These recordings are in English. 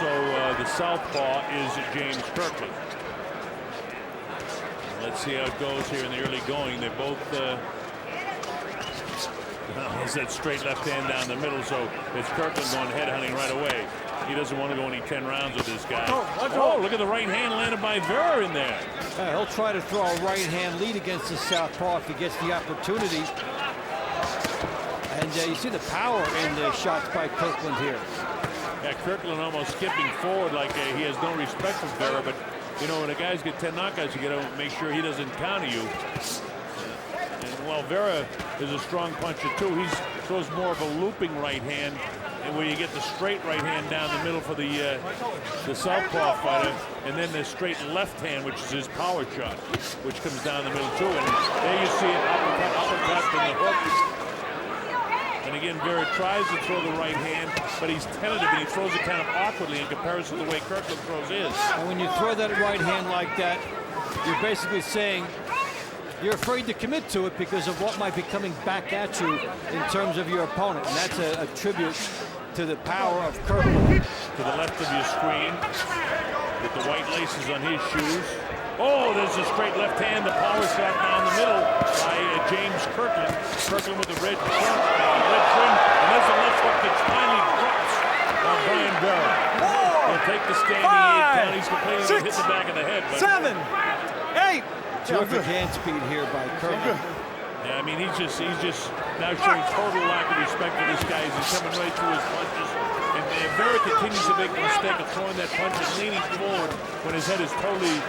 also the southpaw is James Kirkland. Let's see how it goes here in the early going. They both has that straight left hand down the middle, so it's Kirkland going head hunting right away. He doesn't want to go any 10 rounds with this guy. Oh, look at the right hand landed by Vera in there. He'll try to throw a right hand lead against the southpaw if he gets the opportunity. And you see the power in the shots by Kirkland here. Yeah, Kirkland almost skipping forward like he has no respect for Vera, but you know, when the guys get 10 knockouts, you got to make sure he doesn't counter you. And while Vera is a strong puncher too, he throws more of a looping right hand, and where you get the straight right hand down the middle for the southpaw fighter, and then the straight left hand, which is his power shot, which comes down the middle too. And there you see it, uppercut, and the hook. And again, Vera tries to throw the right hand, but he's tentative, and he throws it kind of awkwardly in comparison to the way Kirkland throws his. And when you throw that right hand like that, you're basically saying you're afraid to commit to it because of what might be coming back at you in terms of your opponent. And that's a tribute to the power of Kirkland. To the left of your screen, with the white laces on his shoes. Oh, there's a straight left hand, the power shot down the middle by James Kirkland. Kirkland with the red trim, and there's the left hook that finally drops on Brian Vera. He'll take the standing 8 count. He's completely going to hit the back of the head. But 7, 8. Terrific hand speed here by Kirkland. Yeah, I mean, he's just now showing total lack of respect for this guy as he's coming right through his punches. And Vera continues to make the mistake of throwing that punch and leaning forward when his head is totally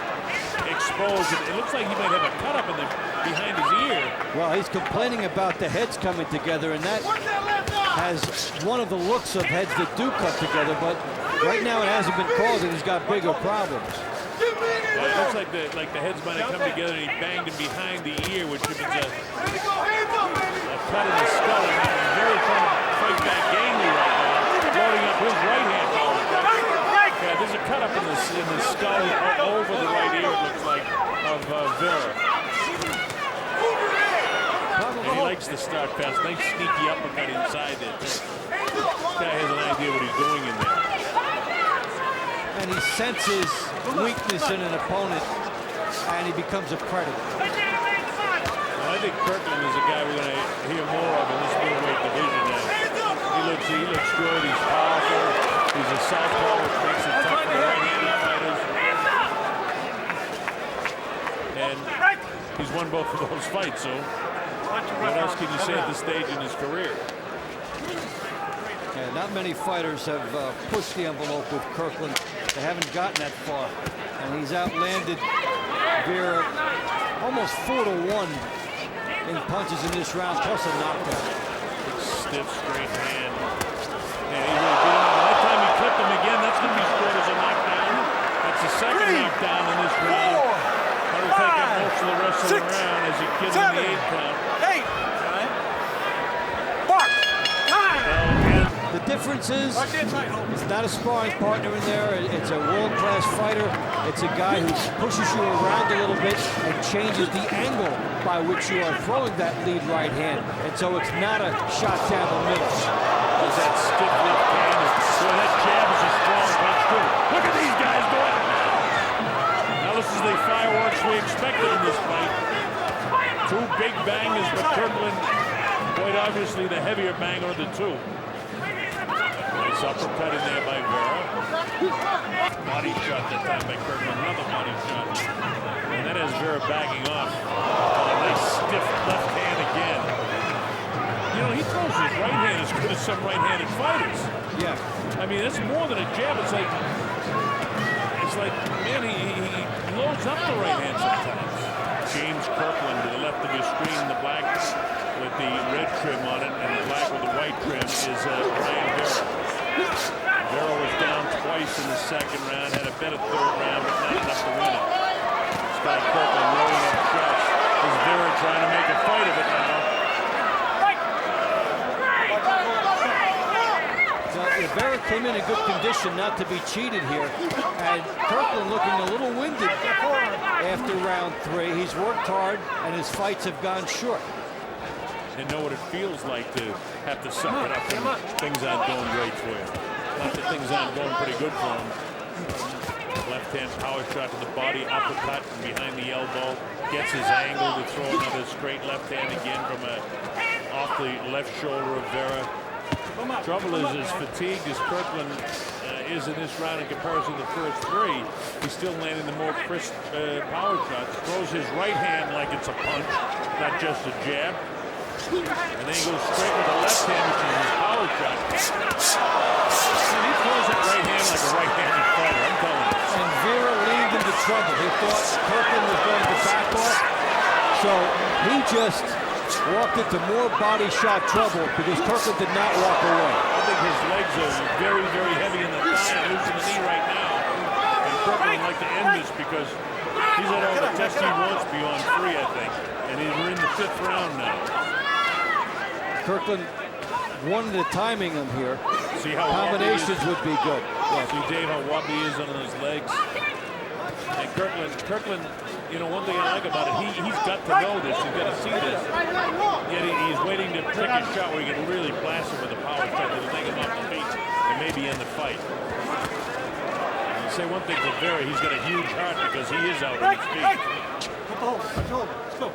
exposed. It looks like he might have a cut up behind his ear. Well, he's complaining about the heads coming together, and that has one of the looks of heads that do come together, but right now it hasn't been called, and he's got bigger problems. Well, it looks like the heads might have come together and he banged him behind the ear, which if it's a cut in the skull, and Vera trying to fight back gamely right now, loading up his right hand. Yeah, there's a cut up in the skull over the right ear, it looks like, of Vera. And he likes to start fast. Nice sneaky uppercut inside there. This guy has an idea what he's doing in there. And he senses weakness in an opponent, and he becomes a predator. Well, I think Kirkland is a guy we're going to hear more of in this middleweight division now. He looks good. He's powerful. He's a southpaw, which makes it tough for right-handed fighters. And he's won both of those fights, so what else can you say at this stage in his career? Yeah, not many fighters have pushed the envelope with Kirkland. They haven't gotten that far. And he's outlanded Vera almost 4-1 in punches in this round, plus a knockdown. Stiff, straight hand. Yeah, he really did. By the time he clipped him again, that's going to be scored as a knockdown. That's the second knockdown in this round. That'll take up most of the rest of the round as he gives him the 8 count. 8. The difference is it's not a sparring partner in there. It's a world-class fighter. It's a guy who pushes you around a little bit and changes the angle by which you are throwing that lead right hand. And so it's not a shot down the middle. There's that stiff left hand. So that jab is a strong punch too. Look at these guys doing it. Now this is the fireworks we expected in this fight. 2 big bangers, but Kirkland, quite obviously the heavier banger of the 2. Nice uppercut in there by Vera. Body shot that time by Kirkland. Another body shot. And that has Vera backing off. A nice stiff left hand again. You know, he throws his right hand as good as some right-handed fighters. Yeah. I mean, it's more than a jab. It's like, man, he loads up the right hand sometimes. James Kirkland to the left of your screen, the black with the red trim on it, and the black with the white trim is Brian Vera. Vera was down twice in the second round, had a better third round, but not enough to win it. Scott Kirkland rolling up shots. Is Vera trying to make a fight of it now? Vera came in good condition not to be cheated here, and Kirkland looking a little winded after round 3. He's worked hard, and his fights have gone short. And know what it feels like to have to suck it up when things aren't going great for you. Not that things aren't going pretty good for him. Left-hand power shot to the body, uppercut from behind the elbow. Gets his angle to throw another straight left hand again from off the left shoulder of Vera. Trouble is, as fatigued as Kirkland is in this round in comparison to the first three, he's still landing the more crisp power shots. Throws his right hand like it's a punch, not just a jab. And then he goes straight with the left hand, which is his power shot. And he throws that right hand like a right-handed fighter, I'm telling you. And Vera leaned into trouble. He thought Kirkland was going to back off, so he just walked into more body shot trouble because Kirkland did not walk away. I think his legs are very, very heavy in the thigh and loose in the knee right now. And Kirkland would like to end this because he's had all the tests he wants beyond 3, I think. And we're in the 5th round now. Kirkland wanted the timing him here. See how combinations would be good. Yeah. See, Dave, how wobbly he is on those legs. And Kirkland, you know, one thing I like about it, he's got to know this. He's got to see this. Yet he's waiting to pick a shot where he can really blast him with a power shot that'll take him off the feet and maybe end the fight. And say one thing for Vera, he's got a huge heart because he is out on his feet. Let's go.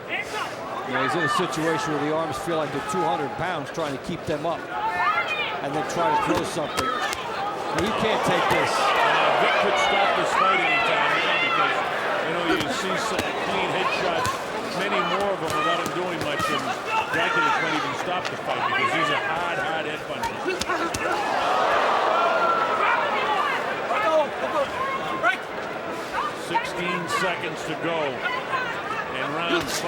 Yeah, he's in a situation where the arms feel like they're 200 pounds trying to keep them up and then try to throw something. Now, you can't take this. Vic could stop this fight anytime now because, you know, you see some clean headshots, many more of them without him doing much, and Dracula might even stop the fight because these are hard head punches. 16 seconds to go in round 5.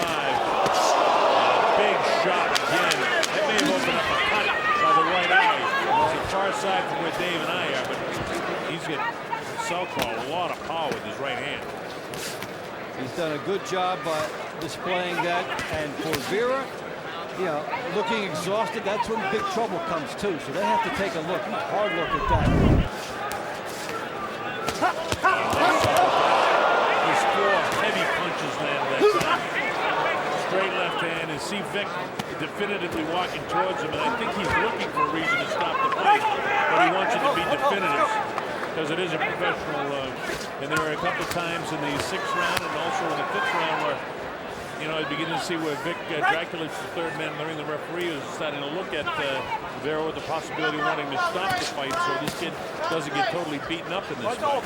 Big shot again. That may have opened up a cut by the right eye. It's a far side from where Dave and I are, but he's got southpaw, a lot of power with his right hand. He's done a good job displaying that, and for Vera, you know, looking exhausted, that's when big trouble comes too. So they have to take a hard look at that. There's 4 heavy punches landed that time. Straight left hand, and see Vic definitively walking towards him, and I think he's looking for a reason to stop the fight, but he wants it to be definitive because it is a professional. And there were a couple of times in the 6th round and also in the 5th round where, you know, I begin to see where Vic Dracula, the third man in the ring, the referee, is starting to look at Vera with the possibility of wanting to stop the fight so this kid doesn't get totally beaten up in this fight.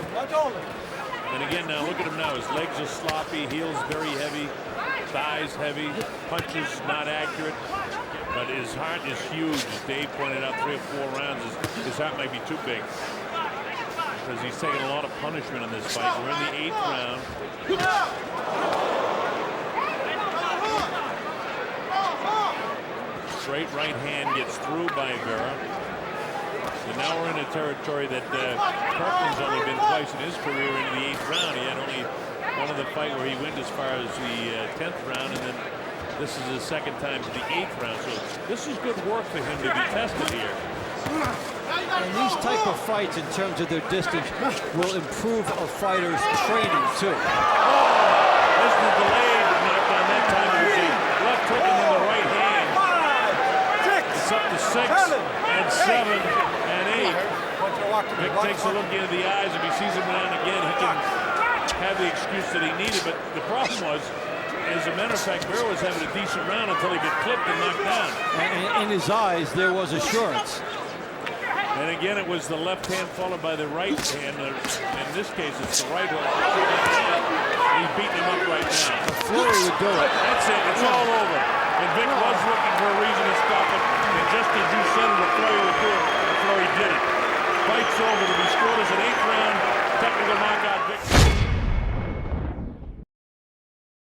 And again, now look at him now. His legs are sloppy, heels very heavy, thighs heavy, punches not accurate, but his heart is huge. As Dave pointed out 3 or 4 rounds, his heart might be too big because he's taking a lot of punishment in this fight. We're in the 8th round. Straight right hand gets through by Vera. And now we're in a territory that Kirkland's only been twice in his career into the 8th round. He had only one of the fight where he went as far as the 10th round, and then this is his 2nd time to the 8th round. So this is good work for him to be tested here. And these type of fights, in terms of their distance, will improve a fighter's training too. This is the delayed knockdown that time. It was a left hook and then the right hand. It's up to 6 and 7 and 8. Vic takes a look into the eyes. If he sees him down again, he can have the excuse that he needed. But the problem was, as a matter of fact, Vera was having a decent round until he got clipped and knocked down. And in his eyes, there was assurance. And again, it was the left hand followed by the right hand. In this case, it's the right hook. He's beating him up right now. A flurry would do it. That's it. It's all over. And Vic was looking for a reason to stop it. And just as you said, the flurry would do it. The flurry did it. Fight's over. To be scored as an 8th round technical knockout victory.